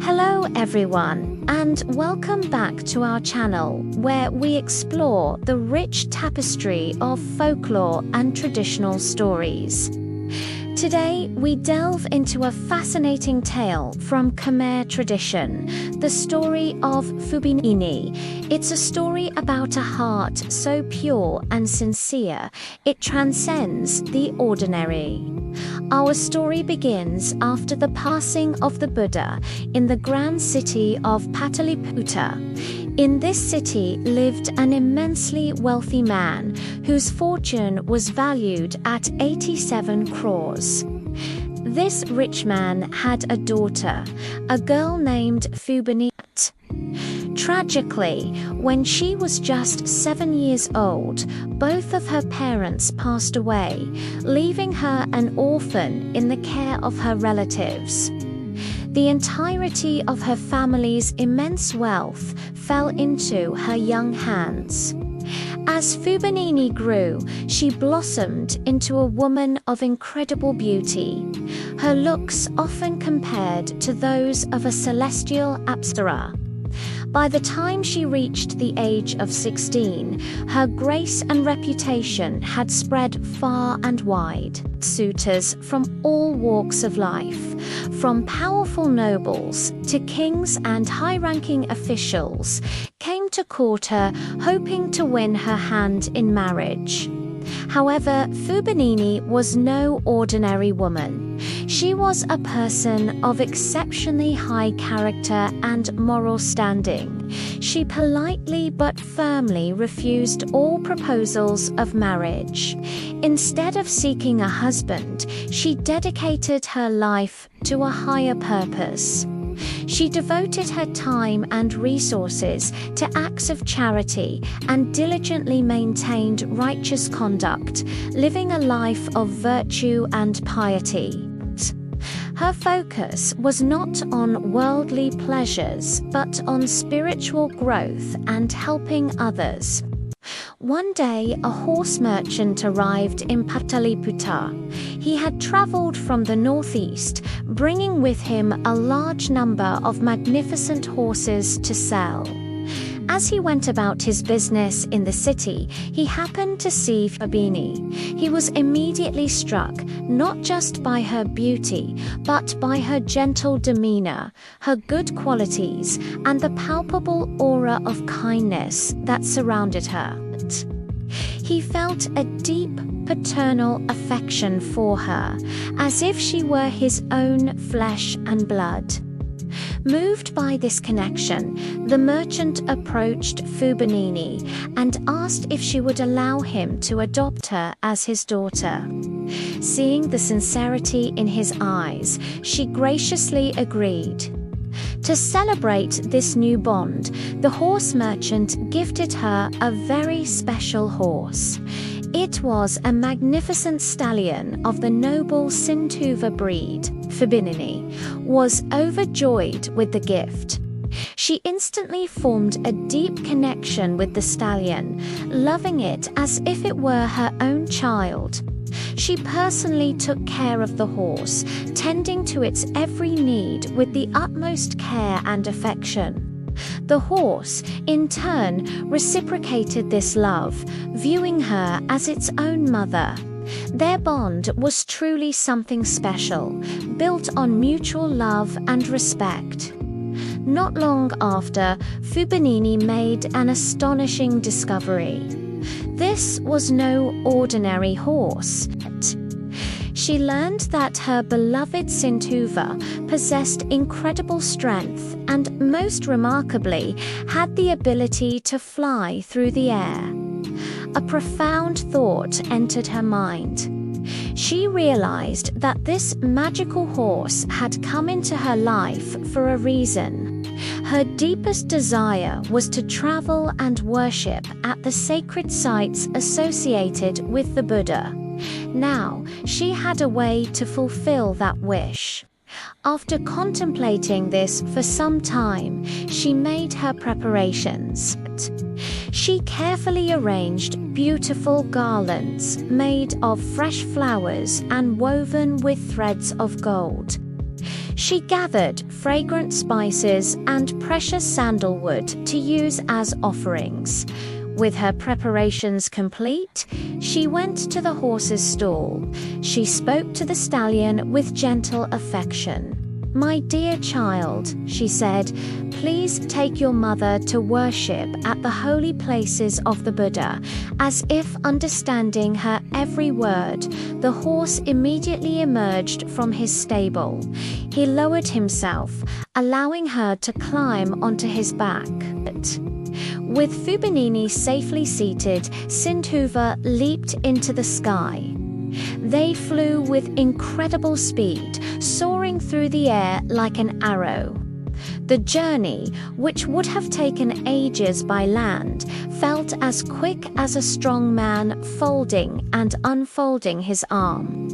Hello everyone, and welcome back to our channel where we explore the rich tapestry of folklore and traditional stories. Today we delve into a fascinating tale from Khmer tradition, the story of Phubhinini. It's a story about a heart so pure and sincere, it transcends the ordinary. Our story begins after the passing of the Buddha in the grand city of Pataliputra. In this city lived an immensely wealthy man whose fortune was valued at 87 crores. This rich man had a daughter, a girl named Phubhinini. Tragically, when she was just 7 years old, both of her parents passed away, leaving her an orphan in the care of her relatives. The entirety of her family's immense wealth fell into her young hands. As Phubhinini grew, she blossomed into a woman of incredible beauty, her looks often compared to those of a celestial apsara. By the time she reached the age of 16, her grace and reputation had spread far and wide. Suitors from all walks of life, from powerful nobles to kings and high-ranking officials, came to court her, hoping to win her hand in marriage. However, Phubhinini was no ordinary woman. She was a person of exceptionally high character and moral standing. She politely but firmly refused all proposals of marriage. Instead of seeking a husband, she dedicated her life to a higher purpose. She devoted her time and resources to acts of charity and diligently maintained righteous conduct, living a life of virtue and piety. Her focus was not on worldly pleasures, but on spiritual growth and helping others. One day, a horse merchant arrived in Pataliputra. He had traveled from the northeast, bringing with him a large number of magnificent horses to sell. As he went about his business in the city, he happened to see Phubhinini. He was immediately struck, not just by her beauty, but by her gentle demeanor, her good qualities, and the palpable aura of kindness that surrounded her. He felt a deep paternal affection for her, as if she were his own flesh and blood. Moved by this connection, the merchant approached Phubhinini and asked if she would allow him to adopt her as his daughter. Seeing the sincerity in his eyes, she graciously agreed. To celebrate this new bond, the horse merchant gifted her a very special horse. It was a magnificent stallion of the noble Sinthuva breed. Phubhinini was overjoyed with the gift. She instantly formed a deep connection with the stallion, loving it as if it were her own child. She personally took care of the horse, tending to its every need with the utmost care and affection. The horse, in turn, reciprocated this love, viewing her as its own mother. Their bond was truly something special, built on mutual love and respect. Not long after, Phubhinini made an astonishing discovery. This was no ordinary horse. She learned that her beloved Sinthuva possessed incredible strength and, most remarkably, had the ability to fly through the air. A profound thought entered her mind. She realized that this magical horse had come into her life for a reason. Her deepest desire was to travel and worship at the sacred sites associated with the Buddha. Now, she had a way to fulfill that wish. After contemplating this for some time, she made her preparations. She carefully arranged beautiful garlands made of fresh flowers and woven with threads of gold. She gathered fragrant spices and precious sandalwood to use as offerings. With her preparations complete, she went to the horse's stall. She spoke to the stallion with gentle affection. "My dear child," she said, "please take your mother to worship at the holy places of the Buddha." As if understanding her every word, the horse immediately emerged from his stable. He lowered himself, allowing her to climb onto his back. With Phubhinini safely seated, Sindhuva leaped into the sky. They flew with incredible speed, soaring through the air like an arrow. The journey, which would have taken ages by land, felt as quick as a strong man folding and unfolding his arm.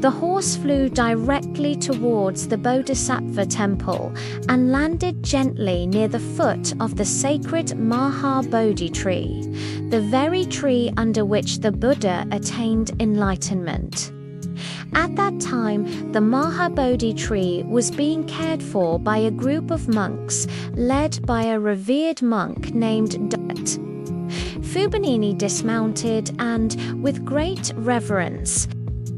The horse flew directly towards the Bodhisattva temple and landed gently near the foot of the sacred Maha Bodhi tree, the very tree under which the Buddha attained enlightenment. At that time, the Maha Bodhi tree was being cared for by a group of monks led by a revered monk named Dut. Phubhinini dismounted and, with great reverence,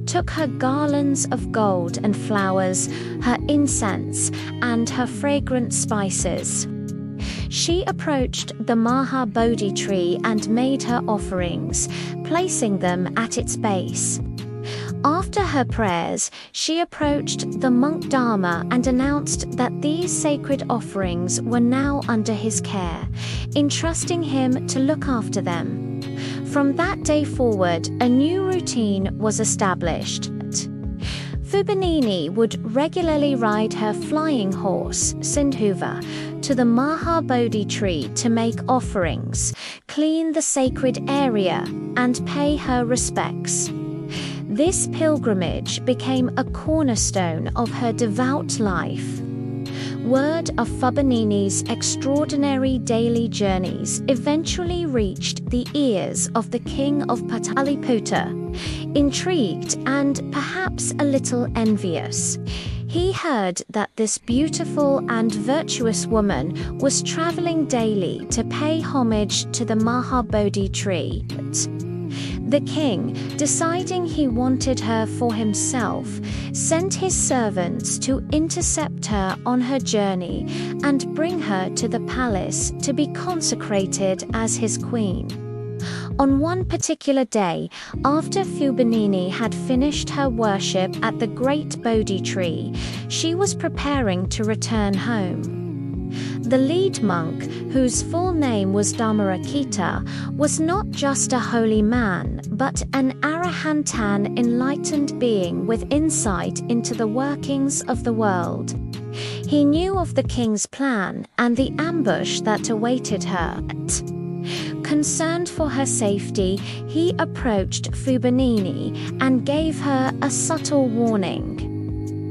took her garlands of gold and flowers, her incense, and her fragrant spices. She approached the Maha Bodhi tree and made her offerings, placing them at its base. After her prayers, she approached the monk Dharma and announced that these sacred offerings were now under his care, entrusting him to look after them. From that day forward, a new routine was established. Phubhinini would regularly ride her flying horse, Sindhuva, to the Maha Bodhi tree to make offerings, clean the sacred area, and pay her respects. This pilgrimage became a cornerstone of her devout life. Word of Phubhinini's extraordinary daily journeys eventually reached the ears of the king of Pataliputra. Intrigued and perhaps a little envious, he heard that this beautiful and virtuous woman was traveling daily to pay homage to the Maha Bodhi tree. The king, deciding he wanted her for himself, sent his servants to intercept her on her journey and bring her to the palace to be consecrated as his queen. On one particular day, after Phubhinini had finished her worship at the great Bodhi tree, she was preparing to return home. The lead monk, whose full name was Dhammarakita, was not just a holy man, but an Arahantan enlightened being with insight into the workings of the world. He knew of the king's plan and the ambush that awaited her. Concerned for her safety, he approached Phubhinini and gave her a subtle warning.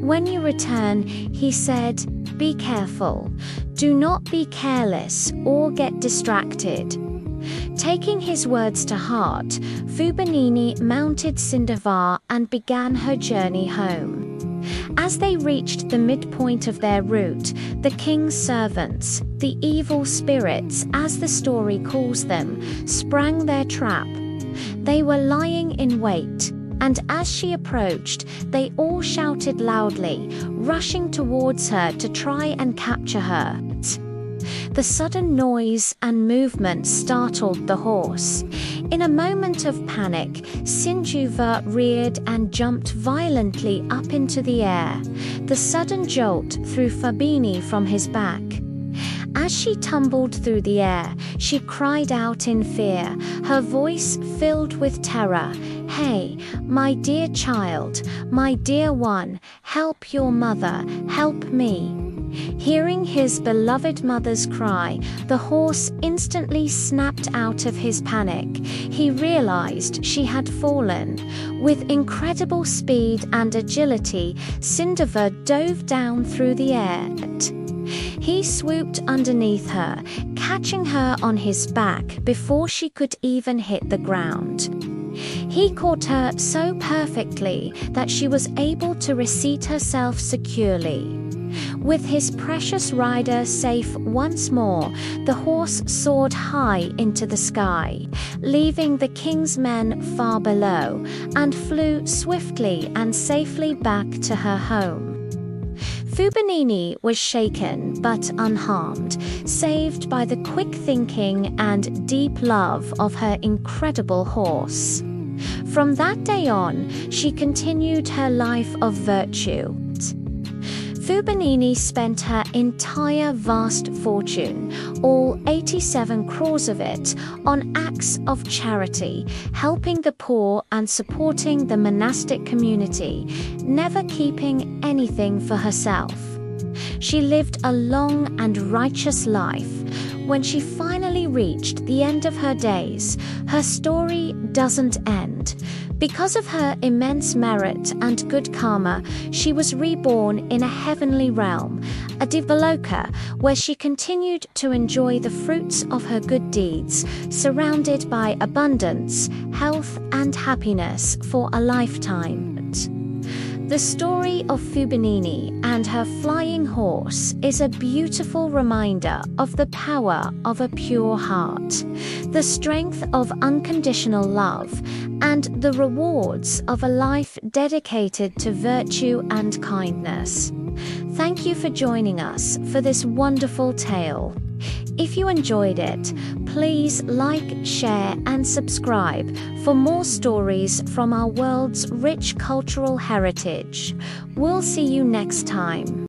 "When you return," he said, "be careful. Do not be careless or get distracted." Taking his words to heart, Phubhinini mounted Sindhuva and began her journey home. As they reached the midpoint of their route, the king's servants, the evil spirits as the story calls them, sprang their trap. They were lying in wait, and as she approached, they all shouted loudly, rushing towards her to try and capture her. The sudden noise and movement startled the horse. In a moment of panic, Sindhuva reared and jumped violently up into the air. The sudden jolt threw Phubhinini from his back. As she tumbled through the air, she cried out in fear, her voice filled with terror, "Hey, my dear child, my dear one, help your mother, help me." Hearing his beloved mother's cry, the horse instantly snapped out of his panic. He realized she had fallen. With incredible speed and agility, Sindhuva dove down through the air. He swooped underneath her, catching her on his back before she could even hit the ground. He caught her so perfectly that she was able to reseat herself securely. With his precious rider safe once more, the horse soared high into the sky, leaving the king's men far below, and flew swiftly and safely back to her home. Phubhinini was shaken but unharmed, saved by the quick thinking and deep love of her incredible horse. From that day on, she continued her life of virtue. Phubhinini spent her entire vast fortune, all 87 crores of it, on acts of charity, helping the poor and supporting the monastic community, never keeping anything for herself. She lived a long and righteous life. When she finally reached the end of her days, her story doesn't end. Because of her immense merit and good karma, she was reborn in a heavenly realm, a Devaloka, where she continued to enjoy the fruits of her good deeds, surrounded by abundance, health, and happiness for a lifetime. The story of Phubhinini and her flying horse is a beautiful reminder of the power of a pure heart, the strength of unconditional love, and the rewards of a life dedicated to virtue and kindness. Thank you for joining us for this wonderful tale. If you enjoyed it, please like, share, and subscribe for more stories from our world's rich cultural heritage. We'll see you next time.